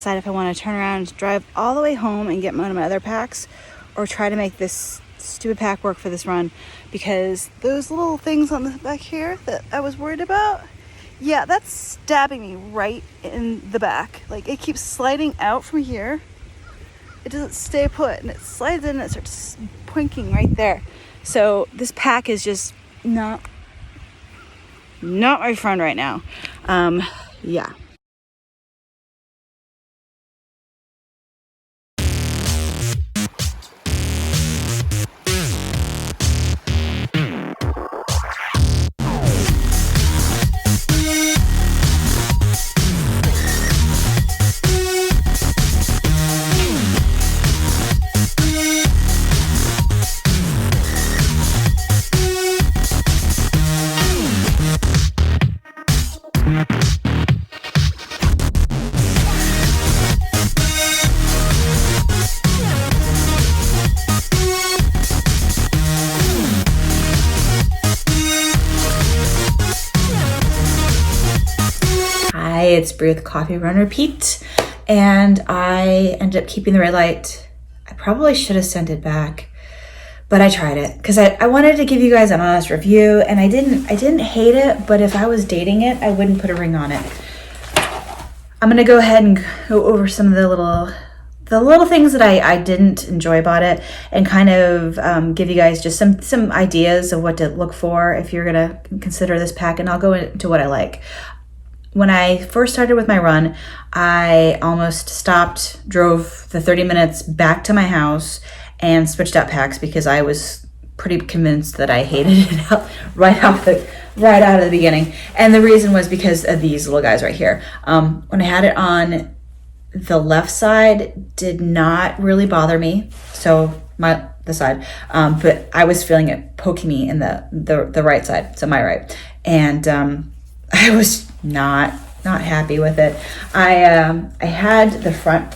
decide if I want to turn around, drive all the way home and get one of my other packs, or try to make this stupid pack work for this run, because those little things on the back here that I was worried about, yeah, that's stabbing me right in the back. Like, it keeps sliding out from here. It doesn't stay put, and it slides in and it starts pointing right there. So this pack is just not my friend right now. Yeah. It's Brie with Coffee Run Repeat, and I ended up keeping the RaidLight. I probably should have sent it back, but I tried it because I wanted to give you guys an honest review, and I didn't hate it, but if I was dating it, I wouldn't put a ring on it. I'm gonna go ahead and go over some of the little things that I didn't enjoy about it, and kind of give you guys just some ideas of what to look for if you're gonna consider this pack, and I'll go into what I like. When I first started with my run, I almost stopped, drove the 30 minutes back to my house and switched out packs because I was pretty convinced that I hated it right out of the beginning. And the reason was because of these little guys right here. When I had it on, the left side did not really bother me. So the side, but I was feeling it poking me in the right side, so my right. And I was not happy with it. I had the front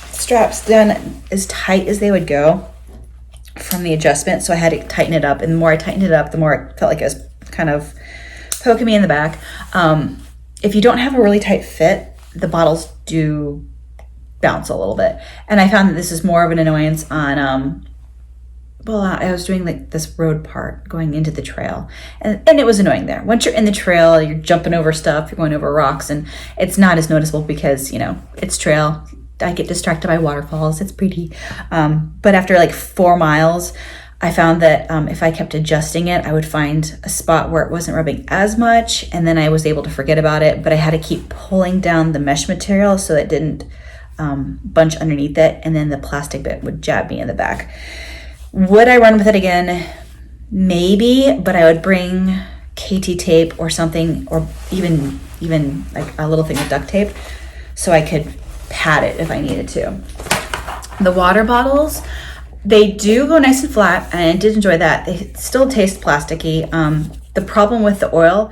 straps done as tight as they would go from the adjustment, so I had to tighten it up, and the more I tightened it up, the more it felt like it was kind of poking me in the back. If you don't have a really tight fit, the bottles do bounce a little bit, and I found that this is more of an annoyance on I was doing like this road part going into the trail, and it was annoying there. Once you're in the trail, you're jumping over stuff, you're going over rocks, and it's not as noticeable because, it's trail. I get distracted by waterfalls. It's pretty. But after like 4 miles, I found that if I kept adjusting it, I would find a spot where it wasn't rubbing as much, and then I was able to forget about it, but I had to keep pulling down the mesh material so it didn't bunch underneath it, and then the plastic bit would jab me in the back. Would I run with it again? Maybe, but I would bring KT tape or something, or even like a little thing of duct tape, so I could pad it if I needed to. The water bottles, they do go nice and flat, and I did enjoy that. They still taste plasticky. The problem with the oil,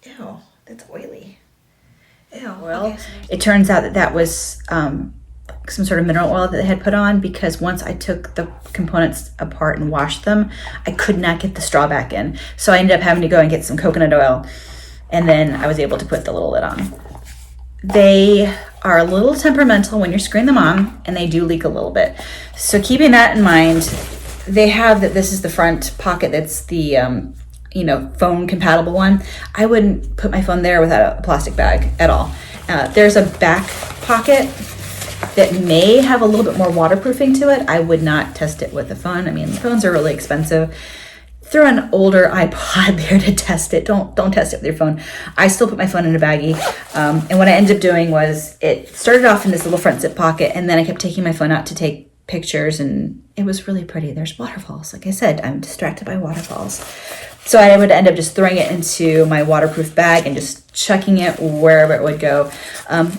ew, it's oily. Ew, oil. Okay, it turns out that was some sort of mineral oil that they had put on, because once I took the components apart and washed them, I could not get the straw back in. So I ended up having to go and get some coconut oil, and then I was able to put the little lid on. They are a little temperamental when you're screwing them on, and they do leak a little bit. So keeping that in mind, they have that this is the front pocket that's the phone compatible one. I wouldn't put my phone there without a plastic bag at all. There's a back pocket that may have a little bit more waterproofing to it. I would not test it with the phone. I mean, phones are really expensive. Throw an older iPod there to test it. Don't test it with your phone. I still put my phone in a baggie. And what I ended up doing was, it started off in this little front zip pocket, and then I kept taking my phone out to take pictures, and it was really pretty. There's waterfalls. Like I said, I'm distracted by waterfalls. So I would end up just throwing it into my waterproof bag and just chucking it wherever it would go,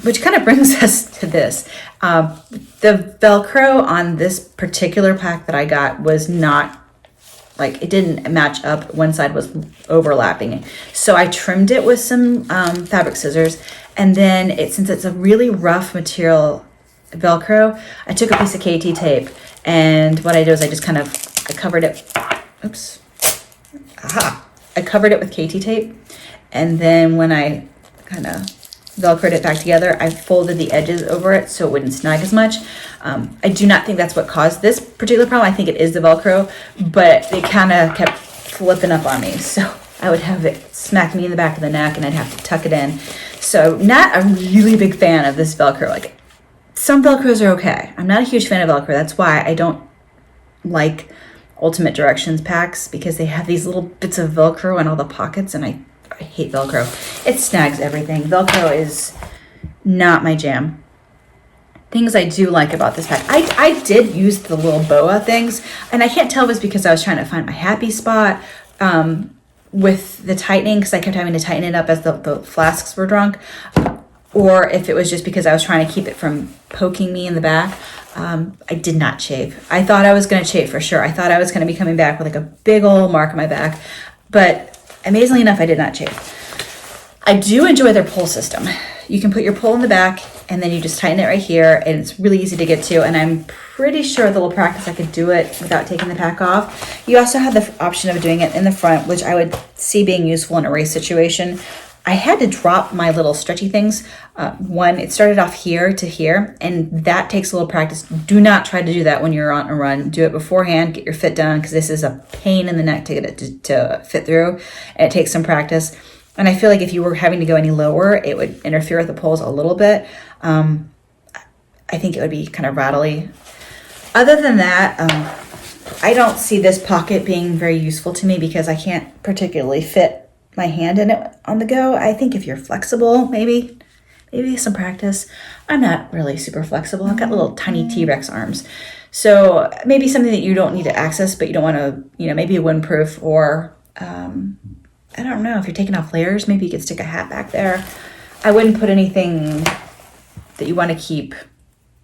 which kind of brings us to this. The Velcro on this particular pack that I got was not, like, it didn't match up. One side was overlapping. So I trimmed it with some fabric scissors, and then since it's a really rough material, Velcro, I took a piece of KT tape, and what I did was I covered it. Oops. Aha. I covered it with KT tape, and then when I kind of Velcroed it back together, I folded the edges over it so it wouldn't snag as much. I do not think that's what caused this particular problem. I think it is the Velcro, but it kind of kept flipping up on me. So I would have it smack me in the back of the neck and I'd have to tuck it in. So not a really big fan of this Velcro. Like, some Velcros are okay. I'm not a huge fan of Velcro. That's why I don't like Ultimate Directions packs, because they have these little bits of Velcro in all the pockets, and I hate Velcro. It snags everything. Velcro is not my jam. Things I do like about this pack. I did use the little boa things, and I can't tell if it's because I was trying to find my happy spot with the tightening, because I kept having to tighten it up as the flasks were drunk, or if it was just because I was trying to keep it from poking me in the back. I did not shave. I thought I was going to shave for sure. I thought I was going to be coming back with like a big old mark on my back, but amazingly enough, I did not shave. I do enjoy their pull system. You can put your pull in the back and then you just tighten it right here, and it's really easy to get to, and I'm pretty sure with a little practice I could do it without taking the pack off. You also have the option of doing it in the front, which I would see being useful in a race situation. I had to drop my little stretchy things. One, it started off here to here, and that takes a little practice. Do not try to do that when you're on a run. Do it beforehand, get your fit done, because this is a pain in the neck to get it to fit through, and it takes some practice. And I feel like if you were having to go any lower, it would interfere with the pulls a little bit. I think it would be kind of rattly. Other than that, I don't see this pocket being very useful to me because I can't particularly fit my hand in it on the go. I think if you're flexible, maybe some practice. I'm not really super flexible. I've got little tiny T-Rex arms. So maybe something that you don't need to access, but you don't want to, maybe a windproof, or I don't know, if you're taking off layers, maybe you could stick a hat back there. I wouldn't put anything that you want to keep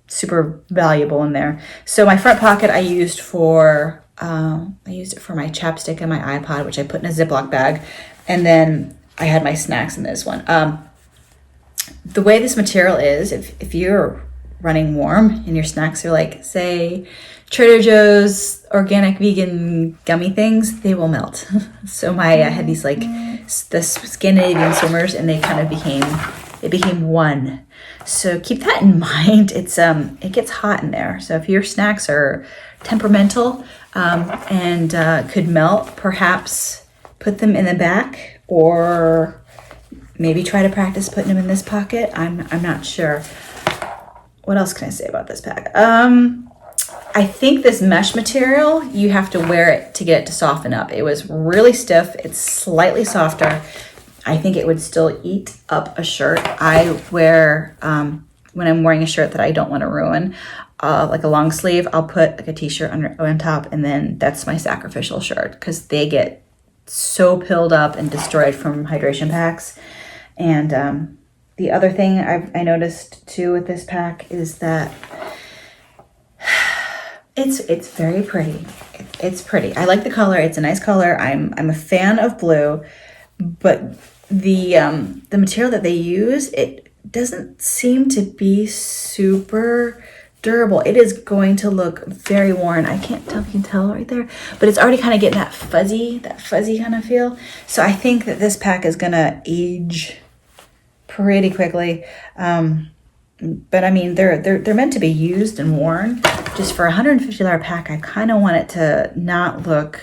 super valuable in there. So my front pocket I used it for my chapstick and my iPod, which I put in a Ziploc bag. And then I had my snacks in this one. The way this material is, if you're running warm and your snacks are like, say, Trader Joe's organic vegan gummy things, they will melt. So I had these like the Scandinavian swimmers, and they kind of became one. So keep that in mind. It gets hot in there. So if your snacks are temperamental and could melt, perhaps put them in the back, or maybe try to practice putting them in this pocket. I'm not sure. What else can I say about this pack? I think this mesh material, you have to wear it to get it to soften up. It was really stiff. It's slightly softer. I think it would still eat up a shirt. I wear, when I'm wearing a shirt that I don't want to ruin, like a long sleeve, I'll put like a t-shirt on top, and then that's my sacrificial shirt, because they get so pilled up and destroyed from hydration packs. And the other thing I noticed too with this pack is that it's very pretty. It's pretty. I like the color. It's a nice color. I'm a fan of blue, but the material that they use, it doesn't seem to be super durable. It is going to look very worn. I can't tell if you can tell right there, but it's already kind of getting that fuzzy kind of feel. So I think that this pack is gonna age pretty quickly. But I mean, they're meant to be used and worn. Just for a $150 pack, I kind of want it to not look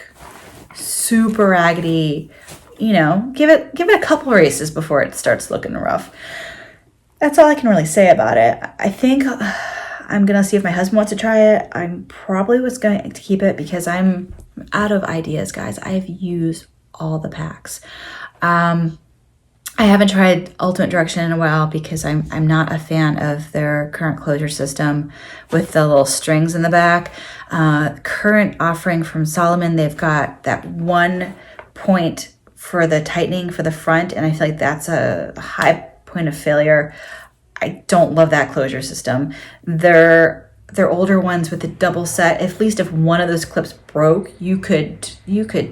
super raggedy. Give it a couple races before it starts looking rough. That's all I can really say about it. I think I'm gonna see if my husband wants to try it. I'm probably going to keep it because I'm out of ideas, guys. I've used all the packs. I haven't tried Ultimate Direction in a while because I'm not a fan of their current closure system with the little strings in the back. Current offering from Solomon, they've got that one point for the tightening for the front, and I feel like that's a high point of failure. I don't love that closure system. They're older ones with the double set. At least if one of those clips broke, you could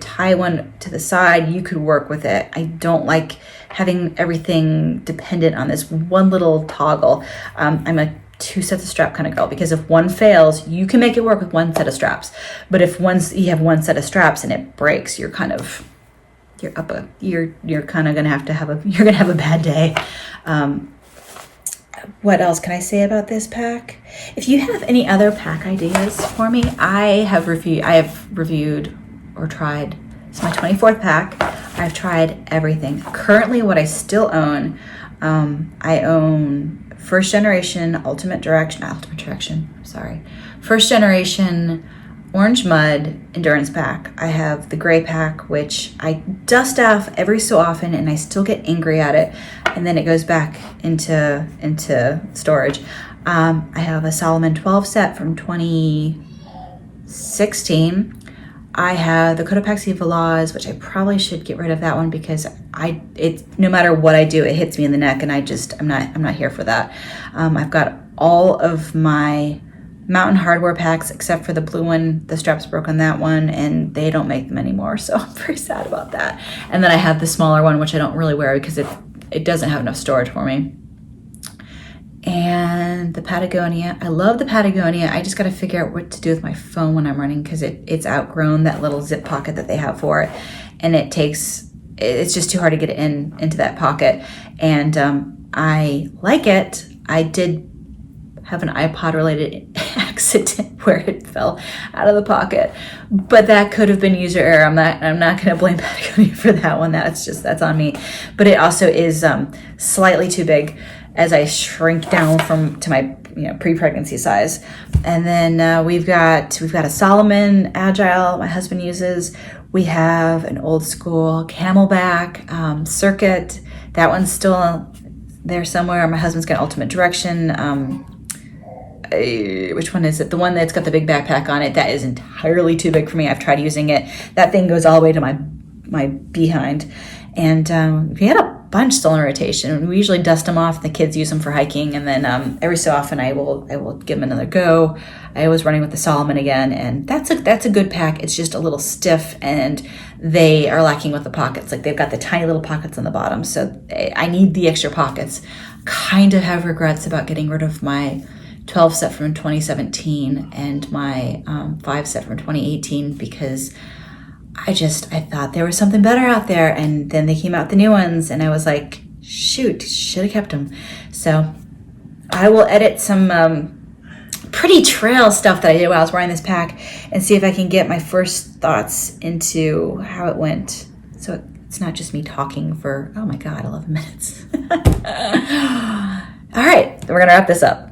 tie one to the side. You could work with it. I don't like having everything dependent on this one little toggle. I'm a 2 sets of strap kind of girl, because if one fails, you can make it work with 1 set of straps. But if you have 1 set of straps and it breaks, you're kind of gonna have a bad day. what else can I say about this pack? If you have any other pack ideas for me, I have reviewed or tried. It's my 24th pack. I've tried everything. Currently, what I still own, I own first generation first generation Orange Mud Endurance Pack. I have the gray pack, which I dust off every so often, and I still get angry at it, and then it goes back into storage. I have a Solomon 12 set from 2016. I have the Cotopaxi Velaz, which I probably should get rid of that one because no matter what I do, it hits me in the neck, and I'm not here for that. I've got all of my Mountain Hardware packs except for the blue one. The straps broke on that one, and they don't make them anymore, so I'm very sad about that. And then I have the smaller one, which I don't really wear because it doesn't have enough storage for me. And the Patagonia, I love the Patagonia. I just got to figure out what to do with my phone when I'm running because it's outgrown that little zip pocket that they have for it, and it's just too hard to get it into that pocket. And I like it. I did have an iPod related accident where it fell out of the pocket, but that could have been user error. I'm not going to blame Patagonia for that one. That's on me. But it also is slightly too big as I shrink down to my pre-pregnancy size. And then we've got a Solomon Agile my husband uses. We have an old school Camelback Circuit. That one's still there somewhere. My husband's got Ultimate Direction. Which one is it? The one that's got the big backpack on it. That is entirely too big for me. I've tried using it. That thing goes all the way to my behind. And we had a bunch still in rotation. We usually dust them off. The kids use them for hiking, and then every so often I will give them another go. I was running with the Solomon again, and that's a good pack. It's just a little stiff, and they are lacking with the pockets. Like they've got the tiny little pockets on the bottom, so I need the extra pockets. Kind of have regrets about getting rid of my 12 set from 2017 and my 5 set from 2018 because I thought there was something better out there, and then they came out the new ones, and I was like, shoot, should have kept them. So I will edit some pretty trail stuff that I did while I was wearing this pack and see if I can get my first thoughts into how it went. So it's not just me talking for, oh my God, 11 minutes. All right, we're going to wrap this up.